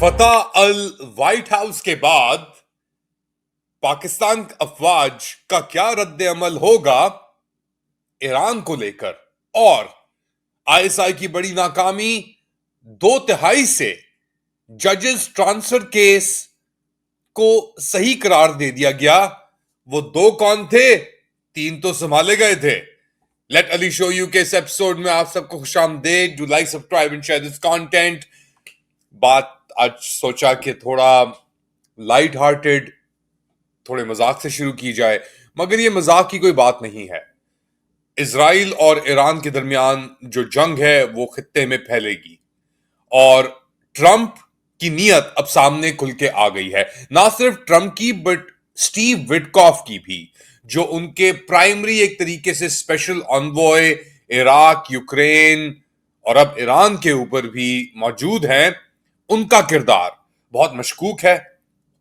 फतह अल white house के बाद पाकिस्तान अफवाज का क्या रद्द अमल होगा ईरान को लेकर, और आईएसआई की बड़ी नाकामी, 2/3 से जजेस ट्रांसफर केस को सही करार दे दिया गया। वो 2 कौन थे? 3 तो संभाले गए थे। लेट अली शो यू के इस एपिसोड में आप सबको खुशामदीद। Do like, subscribe and share this content. बात आज सोचा कि थोड़ा लाइट हार्टेड, थोड़े मजाक से शुरू की जाए, मगर ये मजाक की कोई बात नहीं है। इजराइल और ईरान के दरमियान जो जंग है वो खित्ते में फैलेगी, और ट्रंप की नीयत अब सामने खुल के आ गई है। ना सिर्फ ट्रंप की बट स्टीव विटकॉफ की भी, जो उनके प्राइमरी एक तरीके से स्पेशल ऑनवॉय इराक, यूक्रेन और अब ईरान के ऊपर भी मौजूद हैं। उनका किरदार बहुत मशकूक है,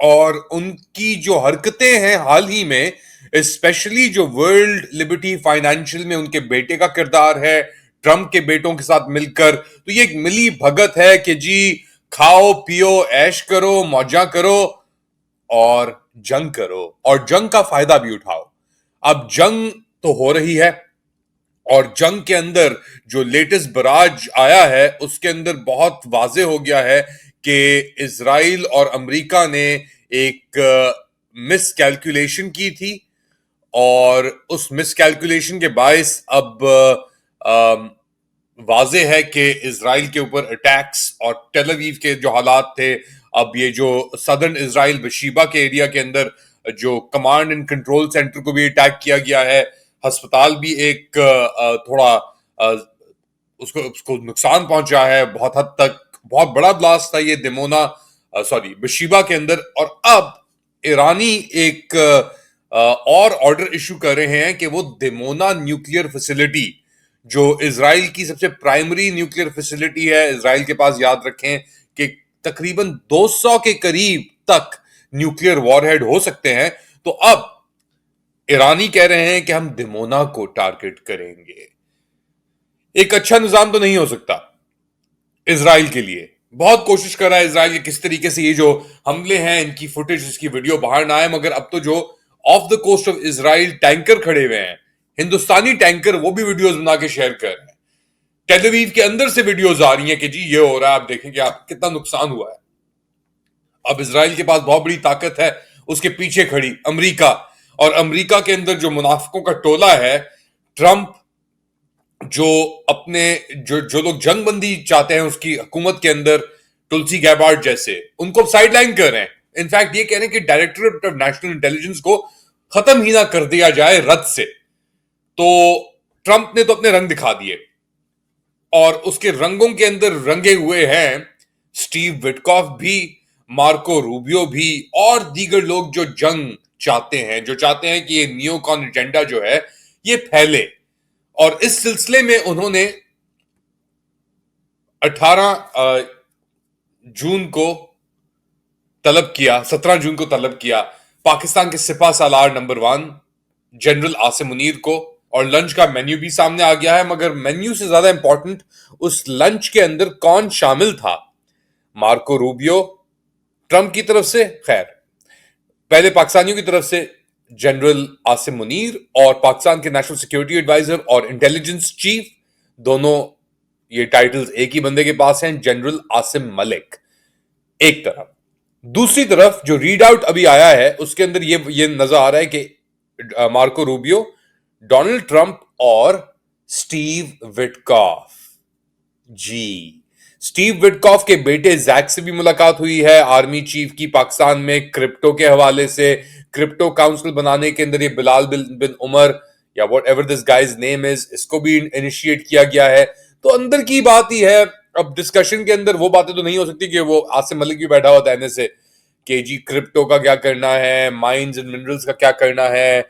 और उनकी जो हरकतें हैं हाल ही में, स्पेशली जो वर्ल्ड लिबर्टी फाइनेंशियल में उनके बेटे का किरदार है ट्रंप के बेटों के साथ मिलकर, तो ये एक मिली भगत है कि जी खाओ पियो ऐश करो, मौजा करो और जंग करो, और जंग का फायदा भी उठाओ। अब जंग तो हो रही है, और जंग के अंदर जो लेटेस्ट बराज आया है उसके अंदर बहुत वाजे हो गया है कि इजराइल और अमेरिका ने एक मिस कैलकुलेशन की थी, और उस मिस कैलकुलेशन के बायस अब वाजे है कि इजराइल के ऊपर अटैक्स और टेल अवीव के जो हालात थे, अब ये जो सदर्न इजराइल बशीबा के एरिया के अंदर जो कमांड एंड कंट्रोल सेंटर को भी अटैक किया गया है, अस्पताल भी एक थोड़ा उसको नुकसान पहुंचा है बहुत हद तक। बहुत बड़ा ब्लास्ट था ये दिमोना बशीबा के अंदर, और अब ईरानी एक और ऑर्डर इशू कर रहे हैं कि वो दिमोना न्यूक्लियर फैसिलिटी, जो इजराइल की सबसे प्राइमरी न्यूक्लियर फैसिलिटी है, इजराइल के पास याद रखें कि तकरीबन 200 के करीब तक न्यूक्लियर वॉरहेड हो सकते हैं, तो अब ईरानी कह रहे हैं कि हम दिमोना को टारगेट करेंगे। एक अच्छा निजाम तो नहीं हो सकता इजराइल के लिए। बहुत कोशिश कर रहा है इजराइल कि किस तरीके से ये जो हमले हैं इनकी फुटेज, इसकी वीडियो बाहर ना आए, मगर अब तो जो off the coast of Israel tanker खड़े हुए हैं, हिंदुस्तानी टैंकर, वो भी वीडियोस बना के शेयर कर रहे हैं। टेल अवीव के अंदर से वीडियोस आ रही हैं कि जी ये हो रहा है, आप देखेंगे आप कितना नुकसान हुआ है। अब इजराइल के पास बहुत बड़ी ताकत है, उसके पीछे खड़ी अमेरिका, और अमेरिका के अंदर जो मुनाफिकों का टोला है, ट्रंप जो अपने जो लोग जंगबंदी चाहते हैं उसकी हुकूमत के अंदर, तुलसी गैबार्ड जैसे, उनको साइडलाइन कर रहे हैं। इनफैक्ट ये कह रहे हैं कि डायरेक्टरेट ऑफ नेशनल इंटेलिजेंस को खत्म ही ना कर दिया जाए रद से। तो ट्रंप ने तो अपने रंग दिखा दिए, और उसके रंगों के अंदर रंगे हुए हैं स्टीव विटकॉफ भी, मार्को रूबियो भी, और दीगर लोग जो जंग चाहते हैं, जो चाहते हैं कि ये नियोकॉन एजेंडा जो है ये फैले। और इस सिलसिले में उन्होंने 18 जून को तलब किया, 17 जून को तलब किया पाकिस्तान के सिपह सालार नंबर 1 जनरल आसिम मुनीर को, और लंच का मेन्यू भी सामने आ गया है। मगर मेन्यू से ज्यादा इंपॉर्टेंट उस लंच के अंदर कौन शामिल था? मार्को रूबियो ट्रंप की तरफ से, खैर पहले पाकिस्तानियों की तरफ से जनरल आसिम मुनीर, और पाकिस्तान के नेशनल सिक्योरिटी एडवाइजर और इंटेलिजेंस चीफ, दोनों ये टाइटल्स एक ही बंदे के पास हैं, जनरल आसिम मलिक एक तरफ। दूसरी तरफ जो रीड आउट अभी आया है उसके अंदर ये नजर आ रहा है कि मार्को रूबियो, डोनाल्ड ट्रंप और स्टीव विटकॉफ, जी स्टीव विटकॉफ के बेटे जैक से भी मुलाकात हुई है, आर्मी चीफ की, पाकिस्तान में क्रिप्टो के हवाले से, क्रिप्टो काउंसिल बनाने के अंदर ये बिलाल बिन उमर या what ever this guys name is, इसको भी इनिशिएट किया गया है। तो अंदर की बात ही है। अब डिस्कशन के अंदर वो बातें तो नहीं हो सकती कि वो आसिम मलिक भी बैठा हुआ था से कि जी क्रिप्टो का क्या करना है, माइंस एंड मिनरल्स का क्या करना है।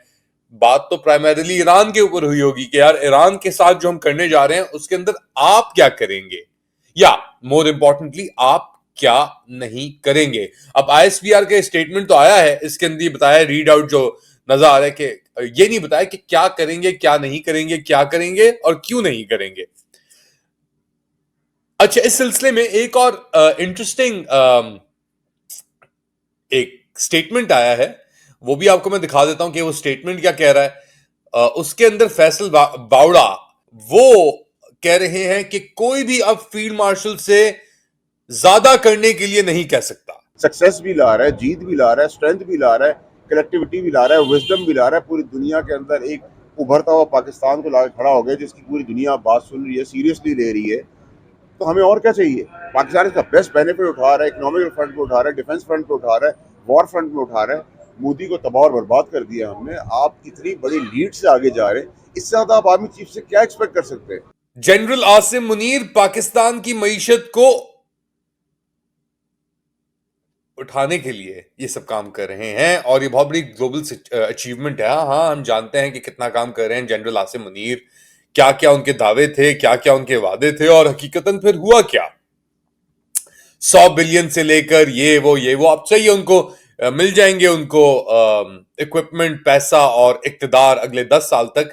बात तो प्राइमरीली ईरान के ऊपर हुई होगी कि यार ईरान के साथ जो हम करने जा रहे हैं उसके अंदर आप क्या करेंगे, या मोर इंपॉर्टेंटली आप क्या नहीं करेंगे। अब आईएसपीआर के स्टेटमेंट तो आया है, इसके अंदर बताया रीड आउट जो नजर आ रहा है कि ये नहीं बताया कि क्या करेंगे, क्या नहीं करेंगे, क्या करेंगे और क्यों नहीं करेंगे। اچھا اس سلسلے میں ایک اور انٹرسٹنگ ایک اسٹیٹمنٹ آیا ہے, وہ بھی آپ کو میں دکھا دیتا ہوں کہ وہ اسٹیٹمنٹ کیا کہہ رہا ہے. اس کے اندر فیصل باوڑا وہ کہہ رہے ہیں کہ کوئی بھی اب فیلڈ مارشل سے زیادہ کرنے کے لیے نہیں کہہ سکتا. سکسیس بھی لا رہا ہے, جیت بھی لا رہا ہے, اسٹرینتھ بھی لا رہا ہے, کلیکٹیوٹی بھی لا رہا ہے, وزڈم بھی لا رہا ہے. پوری دنیا کے اندر ایک ابھرتا ہوا پاکستان کو لا کے کھڑا ہو گیا جس کی پوری دنیا بات سن رہی ہے, سیریسلی لے رہی ہے. تو ہمیں اور کیا چاہیے؟ پاکستان اس کا بیسٹ بینیفٹ اٹھا رہا ہے, اکنامکل فرنٹ پہ اٹھا رہا ہے, ڈیفنس فرنٹ پہ اٹھا رہا ہے, وار فرنٹ میں اٹھا رہا ہے. مودی کو تباہ اور برباد کر دیا ہم نے. آپ اتنی بڑی لیڈ سے آگے جا رہے ہیں, اس سے زیادہ آپ آرمی چیف سے کیا ایکسپیکٹ کر سکتے ہیں؟ جنرل عاصم منیر پاکستان کی معیشت کو اٹھانے کے لیے یہ سب کام کر رہے ہیں, اور یہ بہت بڑی گلوبل اچیومنٹ ہے. ہاں ہم جانتے ہیں کہ کتنا کام کر رہے ہیں جنرل عاصم منیر, کیا کیا ان کے دعوے تھے, کیا کیا ان کے وعدے تھے, اور حقیقتاً پھر ہوا کیا. 100 بلین سے لے کر یہ وہ اب چاہیے ان کو مل جائیں گے ان کو اکوپمنٹ, پیسہ اور اقتدار اگلے 10 سال تک.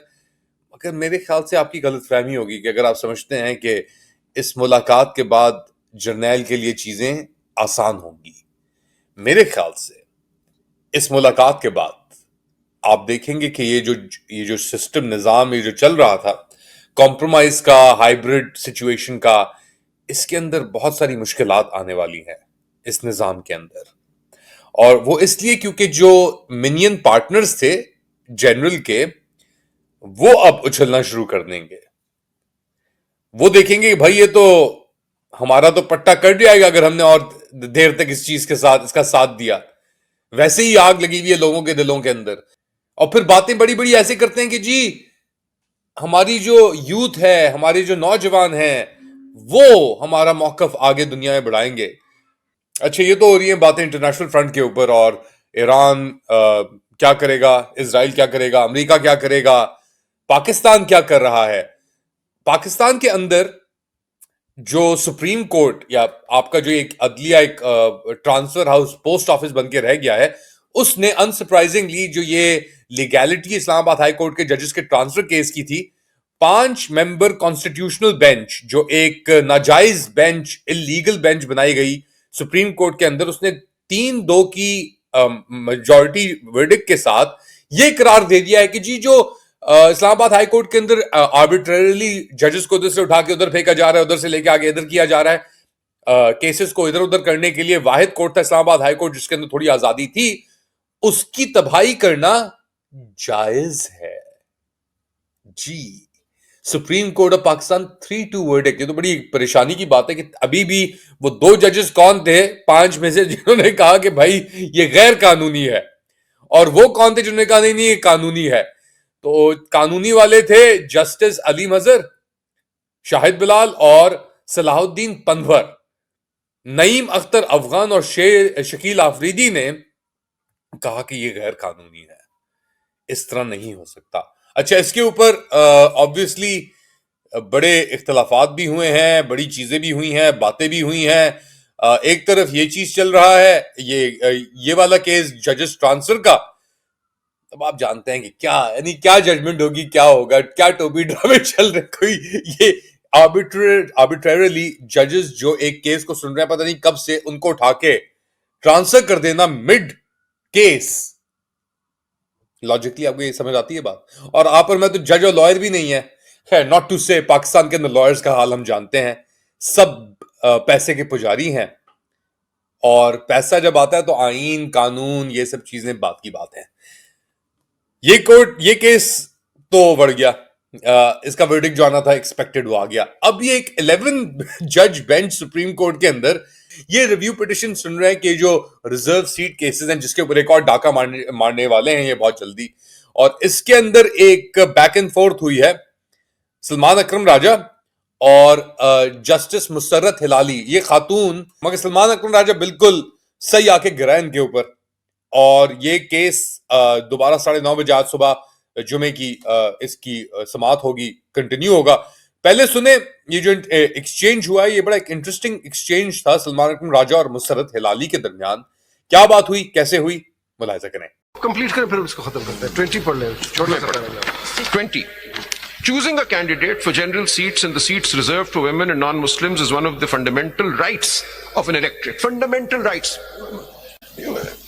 مگر میرے خیال سے آپ کی غلط فہمی ہوگی کہ اگر آپ سمجھتے ہیں کہ اس ملاقات کے بعد جرنیل کے لیے چیزیں آسان ہوں گی. میرے خیال سے اس ملاقات کے بعد آپ دیکھیں گے کہ یہ جو سسٹم نظام یہ جو چل رہا تھا کمپرومائز کا, ہائیبرڈ سچویشن کا, اس کے اندر بہت ساری مشکلات آنے والی ہیں اس نظام کے اندر. اور وہ اس لیے کیونکہ جو منین پارٹنرز تھے جنرل کے, وہ اب اچھلنا شروع کر دیں گے. وہ دیکھیں گے کہ بھائی یہ تو ہمارا تو پٹا کٹ جائے گا اگر ہم نے اور دیر تک اس چیز کے ساتھ اس کا ساتھ دیا. ویسے ہی آگ لگی ہوئی ہے لوگوں کے دلوں کے اندر, اور پھر باتیں بڑی بڑی ایسے کرتے ہیں کہ جی ہماری جو یوتھ ہے, ہمارے جو نوجوان ہیں, وہ ہمارا موقف آگے دنیا میں بڑھائیں گے. اچھا یہ تو ہو رہی ہیں باتیں انٹرنیشنل فرنٹ کے اوپر, اور ایران کیا کرے گا, اسرائیل کیا کرے گا, امریکہ کیا کرے گا, پاکستان کیا کر رہا ہے. پاکستان کے اندر جو سپریم کورٹ یا آپ کا جو ایک عدلیہ ایک ٹرانسفر ہاؤس پوسٹ آفس بن کے رہ گیا ہے, اس نے انسرپرائزنگلی جو یہ لیگیلٹی اسلام آباد ہائی کورٹ کے ججز کے ٹرانسفر کیس کی تھی, 5 ممبر کانسٹیٹیوشنل بینچ جو ایک ناجائز بینچ, اللیگل بینچ بنائی گئی سپریم کورٹ کے اندر, اس نے 3-2 کی میجورٹی ورڈکٹ کے ساتھ یہ قرار دے دیا ہے کہ جی جو اسلام آباد ہائی کورٹ کے اندر آربیٹریلی ججز کو ادھر سے اٹھا کے ادھر پھینکا جا رہا ہے, ادھر سے لے کے آگے ادھر کیا جا رہا ہے, کیسز کو ادھر ادھر کرنے کے لیے واحد کورٹ تھا اسلام آباد ہائی کورٹ جس کے اندر تھوڑی آزادی تھی, اس کی تباہی کرنا جائز ہے. جی Supreme Court of Pakistan 3-2 verdict. یہ تو بڑی پریشانی کی بات ہے کہ ابھی بھی وہ 2 ججز کون تھے 5 میں سے جنہوں نے کہا کہ بھائی یہ غیر قانونی ہے, اور وہ کون تھے جنہوں نے کہا نہیں یہ قانونی ہے. تو قانونی والے تھے جسٹس علی مظہر, شاہد بلال اور صلاح الدین پنور. نعیم اختر افغان اور شکیل آفریدی نے کہا کہ یہ غیر قانونی ہے, اس طرح نہیں ہو سکتا. اچھا اس کے اوپر آبویسلی بڑے اختلافات بھی ہوئے ہیں, بڑی چیزیں بھی ہوئی ہیں, باتیں بھی ہوئی ہیں. ایک طرف یہ چیز چل رہا ہے, یہ والا کیس ججز ٹرانسفر کا, اب آپ جانتے ہیں کہ کیا یعنی کیا ججمنٹ ہوگی, کیا ہوگا, کیا ٹوپی ڈرامے چل رہے. کوئی یہ آربیٹریلی ججز جو ایک کیس کو سن رہے ہیں پتہ نہیں کب سے, ان کو اٹھا کے ٹرانسفر کر دینا مڈ کیس. لاجکلی آپ کو یہ سمجھ آتی ہے بات؟ اور آپ اور میں تو جج اور لائر بھی نہیں ہے. خیر ناٹ ٹو سے پاکستان کے اندر لائرز کا حال ہم جانتے ہیں, سب پیسے کے پجاری ہیں, اور پیسہ جب آتا ہے تو آئین قانون یہ سب چیزیں بات کی بات ہے. یہ کیس تو بڑھ گیا, اس کا ورڈکٹ جو آنا تھا ایکسپیکٹڈ وہ آ گیا. اب یہ ایک 11 جج بینچ سپریم کورٹ کے اندر یہ ریویو پٹیشن سن رہے ہیں کہ جو ریزرو سیٹ کیسز ہیں جس کے اوپر ایک اور ڈاکہ مارنے والے ہیں یہ بہت جلدی, اور اس کے اندر ایک بیک اینڈ فورتھ ہوئی ہے سلمان اکرم راجہ اور جسٹس مسرت ہلالی, یہ خاتون. مگر سلمان اکرم راجہ بالکل صحیح آ کے گرا ان کے اوپر, اور یہ کیس دوبارہ 9:30 بجے آج صبح جمعے کی اس کی سماعت ہوگی, کنٹینیو ہوگا. پہلے سنیں یہ جو ایکسچینج ہوا ہے, یہ بڑا ایک انٹرسٹنگ ایکسچینج تھا سلمان اکرم راجہ اور مسرت ہلالی کے درمیان. کیا بات ہوئی, کیسے ہوئی, ملاحظہ کریں. کمپلیٹ کریں پھر اس کو ختم کرتے ہیں. 20 پڑھ لیں, چھوڑنا 20 Choosing a candidate for general seats and the seats reserved for women and non-Muslims is one of the fundamental rights of an electorate. Fundamental rights.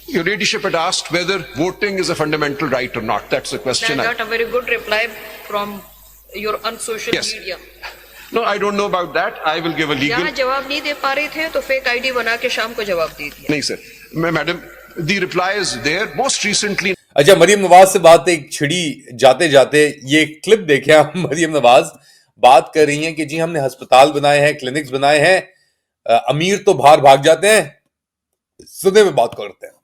Your ladyship had asked whether voting is a fundamental right or not. That's the question. I got a very good reply from your on social Yes. media. No, I don't know about that. I will give a legal. जहाँ जवाब नहीं दे पा रहे थे तो fake ID बना के शाम को जवाब दे दिया. नहीं sir, madam, the reply is there. Most recently. अच्छा, मरियम नवाज से बात एक छिड़ी जाते जाते ये क्लिप देखे आप. मरियम नवाज बात कर रही हैं कि जी हमने अस्पताल बनाए हैं, क्लिनिक्स बनाए हैं, अमीर तो बाहर भाग जाते हैं. सुने में बात करते हैं.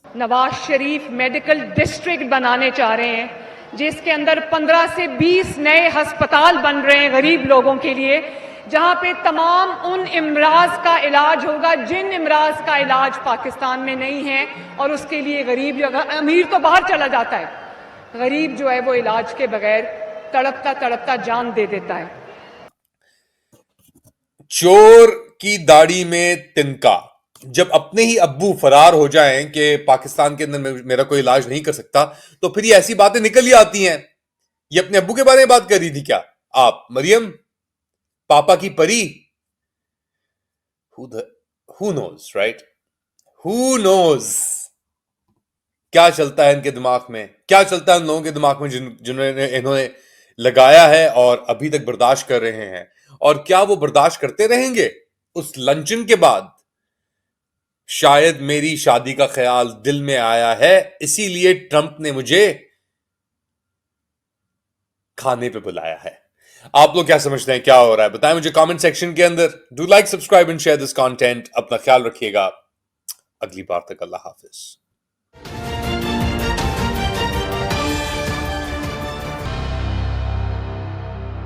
नवाज शरीफ मेडिकल डिस्ट्रिक्ट बनाने चाह रहे हैं जिसके अंदर 15 से 20 नए अस्पताल बन रहे हैं गरीब लोगों के लिए, जहां पे तमाम उन इमराज का इलाज होगा जिन इमराज का इलाज पाकिस्तान में नहीं है, और उसके लिए गरीब, अमीर तो बाहर चला जाता है, गरीब जो है वो इलाज के बगैर तड़पता तड़पता जान दे देता है. चोर की दाढ़ी में तिनका. जब अपने ही अब्बू फरार हो जाएं कि पाकिस्तान के अंदर मेरा कोई इलाज नहीं कर सकता, तो फिर ये ऐसी बातें निकल ही आती हैं. ये अपने अब्बू के बारे में बात कर रही थी क्या आप, मरियम? पापा की परी? Who knows, right? Who knows? क्या चलता है इनके दिमाग में, क्या चलता है उन लोगों के दिमाग में जिन्होंने इन्होंने लगाया है और अभी तक बर्दाश्त कर रहे हैं, और क्या वो बर्दाश्त करते रहेंगे? उस लंचन के बाद शायद मेरी शादी का ख्याल दिल में आया है, इसीलिए ट्रंप ने मुझे खाने पे बुलाया है. आप लोग क्या समझते हैं क्या हो रहा है? बताएं मुझे कमेंट सेक्शन के अंदर. Do like, subscribe and share this content. अपना ख्याल रखिएगा. अगली बार तक अल्लाह हाफिज.